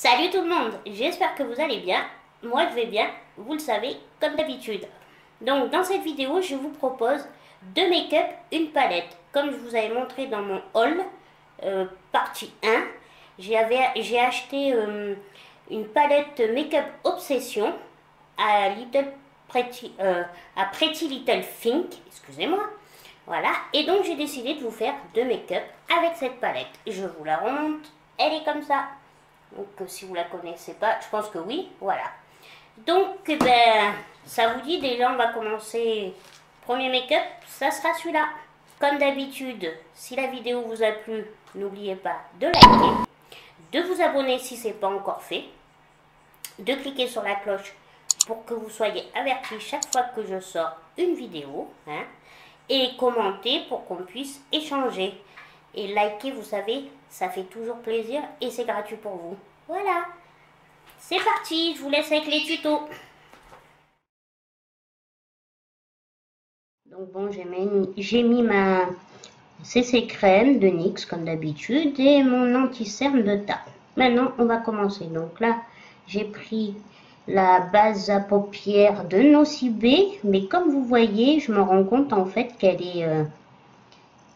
Salut tout le monde, j'espère que vous allez bien. Moi je vais bien, vous le savez, comme d'habitude. Donc dans cette vidéo, je vous propose deux make-up, une palette. Comme je vous avais montré dans mon haul, partie 1, j'ai acheté une palette make-up Obsession à Pretty Little Think, excusez-moi. Voilà, et donc j'ai décidé de vous faire deux make-up avec cette palette. Je vous la remonte, elle est comme ça. Donc si vous la connaissez pas, je pense que oui, voilà. Donc ben, ça vous dit, déjà on va commencer. Premier make-up, ça sera celui-là. Comme d'habitude, si la vidéo vous a plu, n'oubliez pas de liker, de vous abonner si ce n'est pas encore fait, de cliquer sur la cloche pour que vous soyez avertis chaque fois que je sors une vidéo, hein, et commenter pour qu'on puisse échanger. Et liker, vous savez, ça fait toujours plaisir et c'est gratuit pour vous. Voilà, c'est parti, je vous laisse avec les tutos. Donc bon, j'ai mis ma CC crème de NYX comme d'habitude et mon anti-cerne de Tarte. Maintenant, on va commencer. Donc là, j'ai pris la base à paupières de Nocibé, mais comme vous voyez, je me rends compte en fait qu'elle est...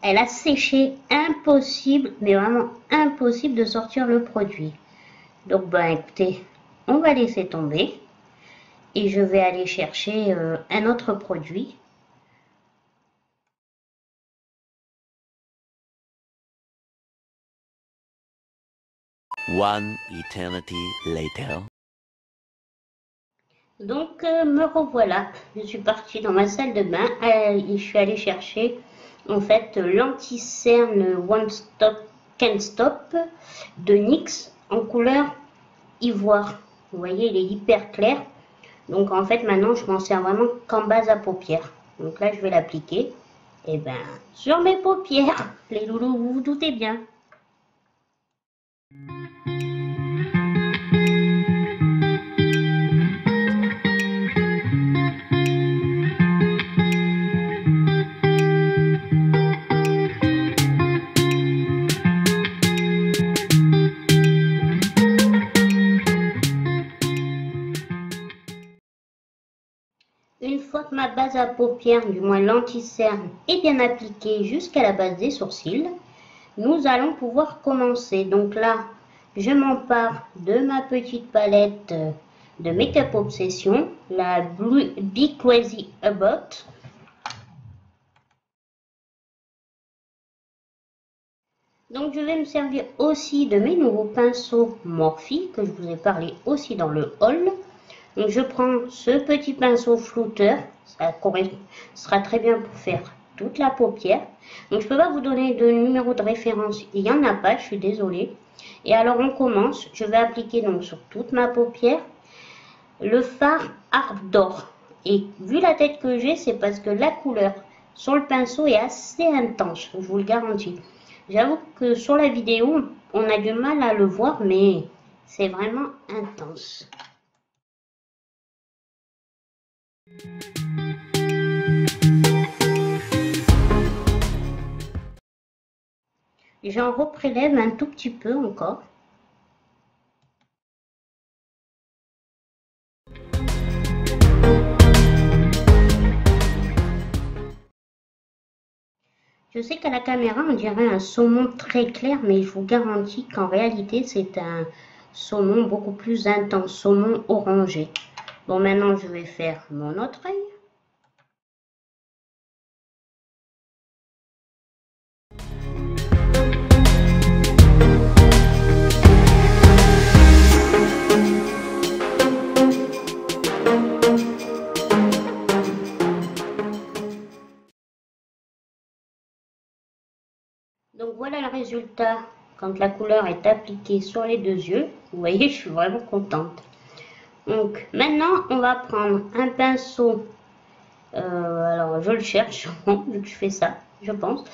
elle a séché, impossible, mais vraiment impossible de sortir le produit. Donc ben écoutez, on va laisser tomber et je vais aller chercher un autre produit. One eternity later. Donc me revoilà, je suis partie dans ma salle de bain et je suis allée chercher en fait l'anti-cerne One Stop Can't Stop de NYX en couleur ivoire. Vous voyez, il est hyper clair. Donc en fait maintenant je m'en sers vraiment qu'en base à paupières. Donc là je vais l'appliquer et ben sur mes paupières, les loulous, vous vous doutez bien. Une fois que ma base à paupières, du moins l'anti-cerne, est bien appliquée jusqu'à la base des sourcils, nous allons pouvoir commencer. Donc là, je m'empare de ma petite palette de Make-up Obsession, la Be Crazy About. Donc je vais me servir aussi de mes nouveaux pinceaux Morphe, que je vous ai parlé aussi dans le haul. Donc je prends ce petit pinceau flouteur, ça sera très bien pour faire toute la paupière. Donc je ne peux pas vous donner de numéro de référence, il n'y en a pas, je suis désolée. Et alors on commence, je vais appliquer donc sur toute ma paupière le fard Ardor. Et vu la tête que j'ai, c'est parce que la couleur sur le pinceau est assez intense, je vous le garantis. J'avoue que sur la vidéo, on a du mal à le voir, mais c'est vraiment intense. J'en reprélève un tout petit peu encore. Je sais qu'à la caméra on dirait un saumon très clair, mais je vous garantis qu'en réalité c'est un saumon beaucoup plus intense, saumon orangé. Bon, maintenant je vais faire mon autre œil. Donc voilà le résultat quand la couleur est appliquée sur les deux yeux. Vous voyez, je suis vraiment contente. Donc maintenant on va prendre un pinceau, alors je le cherche vu que je fais ça, je pense,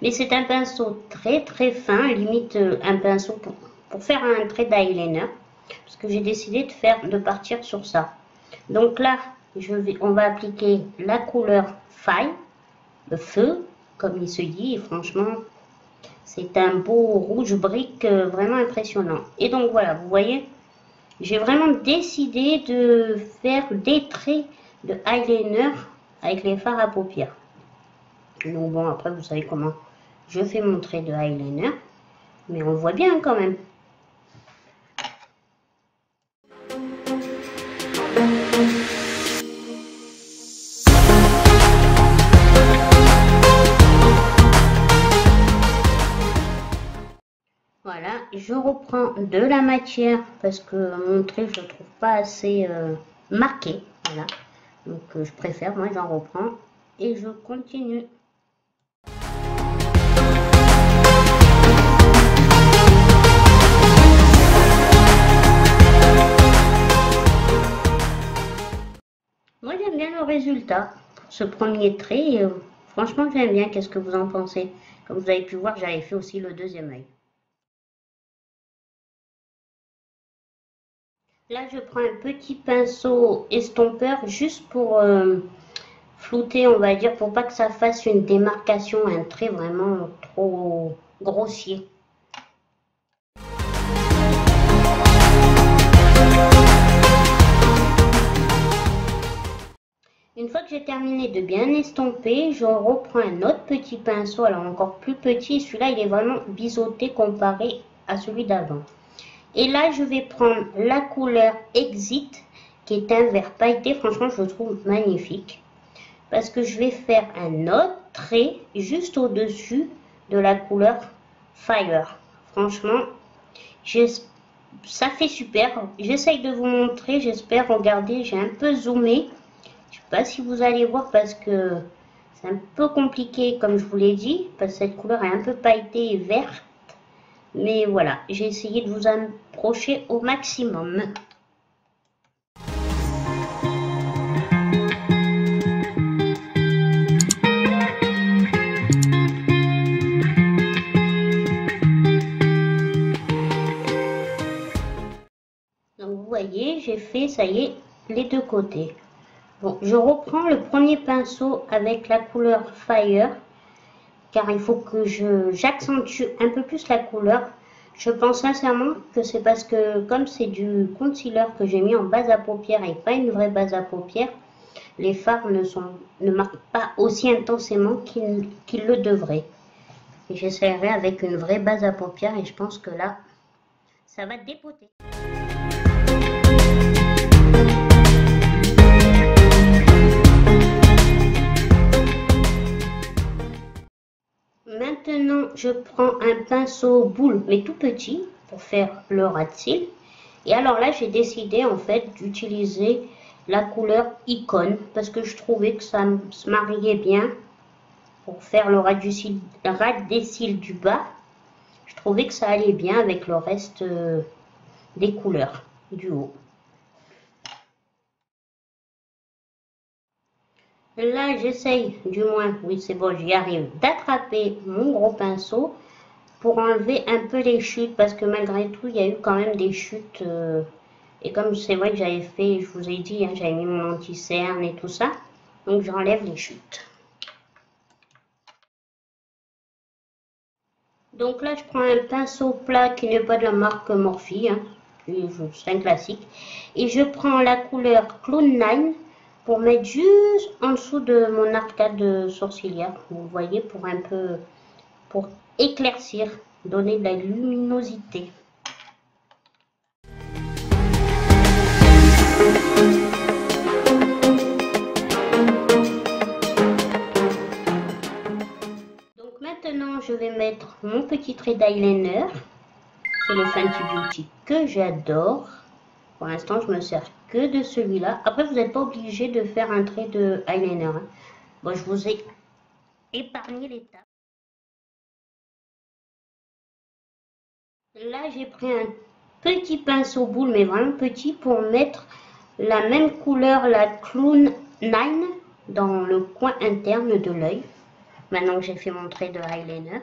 mais c'est un pinceau très très fin, limite un pinceau pour faire un trait d'eyeliner, parce que j'ai décidé de partir sur ça. Donc là on va appliquer la couleur Fire, le feu comme il se dit, et franchement c'est un beau rouge brique vraiment impressionnant. Et donc voilà, vous voyez, j'ai vraiment décidé de faire des traits de eyeliner avec les fards à paupières. Donc bon, après vous savez comment je fais mon trait de eyeliner, mais on voit bien quand même. Voilà, je reprends de la matière parce que mon trait je ne trouve pas assez marqué. Voilà, donc je préfère, moi j'en reprends et je continue. Moi j'aime bien le résultat, ce premier trait, franchement j'aime bien, qu'est-ce que vous en pensez? Comme vous avez pu voir, j'avais fait aussi le deuxième œil. Là je prends un petit pinceau estompeur juste pour flouter, on va dire, pour pas que ça fasse une démarcation, un trait vraiment trop grossier. Une fois que j'ai terminé de bien estomper, je reprends un autre petit pinceau, alors encore plus petit, celui-là il est vraiment biseauté comparé à celui d'avant. Et là je vais prendre la couleur Exit, qui est un vert pailleté, franchement je le trouve magnifique. Parce que je vais faire un autre trait juste au-dessus de la couleur Fire. Franchement, ça fait super. J'essaye de vous montrer, j'espère. Regardez, j'ai un peu zoomé. Je ne sais pas si vous allez voir parce que c'est un peu compliqué comme je vous l'ai dit. Parce que cette couleur est un peu pailletée et verte. Mais voilà, j'ai essayé de vous approcher au maximum. Donc vous voyez, j'ai fait, ça y est, les deux côtés. Bon, je reprends le premier pinceau avec la couleur Fire, car il faut que j'accentue un peu plus la couleur. Je pense sincèrement que c'est parce que comme c'est du concealer que j'ai mis en base à paupières et pas une vraie base à paupières, les fards ne marquent pas aussi intensément qu'ils le devraient. Et j'essaierai avec une vraie base à paupières et je pense que là, ça va dépoter. Maintenant, je prends un pinceau boule, mais tout petit, pour faire le ras de cils. Et alors là, j'ai décidé en fait d'utiliser la couleur Icône, parce que je trouvais que ça se mariait bien pour faire le ras des cils du bas. Je trouvais que ça allait bien avec le reste des couleurs du haut. Là, j'essaye, du moins, oui c'est bon, j'y arrive, d'attraper mon gros pinceau pour enlever un peu les chutes, parce que malgré tout, il y a eu quand même des chutes. Et comme c'est vrai que j'avais fait, je vous ai dit, hein, j'avais mis mon anti-cerne et tout ça, donc j'enlève les chutes. Donc là, je prends un pinceau plat qui n'est pas de la marque Morphe, hein, c'est un classique, et je prends la couleur Clown 9, pour mettre juste en dessous de mon arcade sourcilière, vous voyez, pour un peu, pour éclaircir, donner de la luminosité. Donc maintenant, je vais mettre mon petit trait d'eyeliner. C'est le Fenty Beauty que j'adore. Pour l'instant, je me sers que de celui-là. Après, vous n'êtes pas obligé de faire un trait de eyeliner. Hein. Bon, je vous ai épargné l'étape. Là, j'ai pris un petit pinceau boule, mais vraiment petit, pour mettre la même couleur, la Clown 9, dans le coin interne de l'œil. Maintenant que j'ai fait mon trait de eyeliner.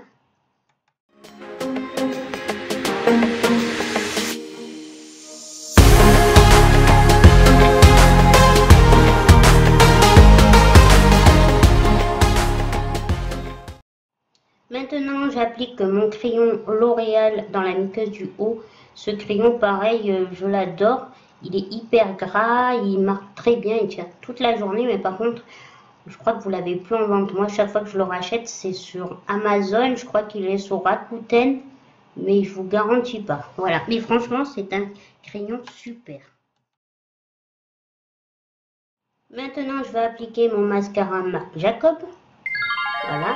Maintenant, Maintenant, j'applique mon crayon L'Oréal dans la muqueuse du haut. Ce crayon, pareil, je l'adore. Il est hyper gras, il marque très bien, il tient toute la journée. Mais par contre, je crois que vous l'avez plus en vente. Moi, chaque fois que je le rachète, c'est sur Amazon. Je crois qu'il est sur Rakuten, mais je vous garantis pas. Voilà. Mais franchement, c'est un crayon super. Maintenant, je vais appliquer mon mascara Marc Jacob. Voilà.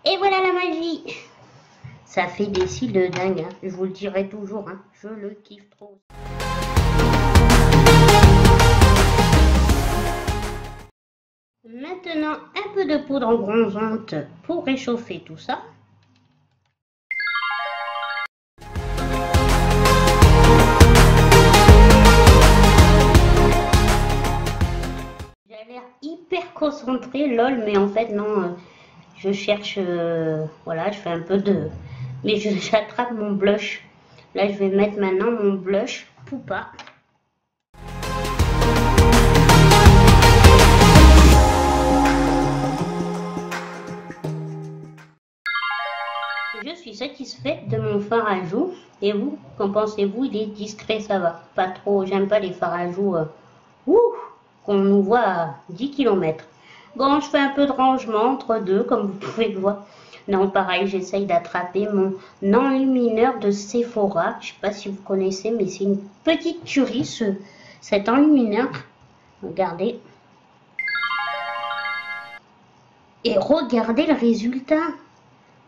Et voilà la magie. Ça fait des cils de dingue, hein. Je vous le dirai toujours, hein. Je le kiffe trop. Maintenant, un peu de poudre bronzante pour réchauffer tout ça. J'ai l'air hyper concentrée, lol, mais en fait non, je cherche, voilà, je fais un peu de... Mais j'attrape mon blush. Là, je vais mettre maintenant mon blush Poupa. Je suis satisfaite de mon fard à joues. Et vous, qu'en pensez-vous? Il est discret, ça va. Pas trop, j'aime pas les fards à joues qu'on nous voit à 10 km. Bon, je fais un peu de rangement entre deux, comme vous pouvez le voir. Non, pareil, j'essaye d'attraper mon enlumineur de Sephora. Je sais pas si vous connaissez, mais c'est une petite tuerie, cet enlumineur. Regardez. Et regardez le résultat.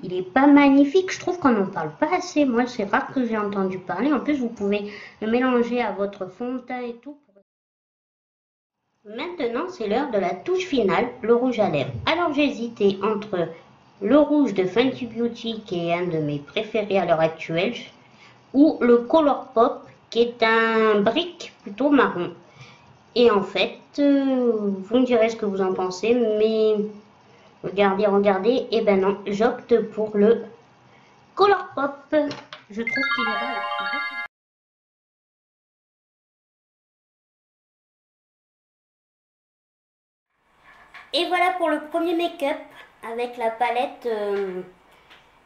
Il est pas magnifique, je trouve qu'on n'en parle pas assez. Moi, c'est rare que j'ai entendu parler. En plus, vous pouvez le mélanger à votre fond de teint et tout. Maintenant, c'est l'heure de la touche finale, le rouge à lèvres. Alors, j'ai hésité entre le rouge de Fenty Beauty, qui est un de mes préférés à l'heure actuelle, ou le Colourpop, qui est un brick plutôt marron. Et en fait, vous me direz ce que vous en pensez, mais... Regardez, et ben non, j'opte pour le Colourpop. Je trouve qu'il est là. Et voilà pour le premier make-up avec la palette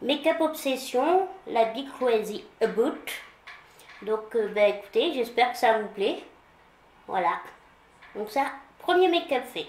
Make-up Obsession, la Big Crazy About. Donc, écoutez, j'espère que ça vous plaît. Voilà. Donc ça, premier make-up fait.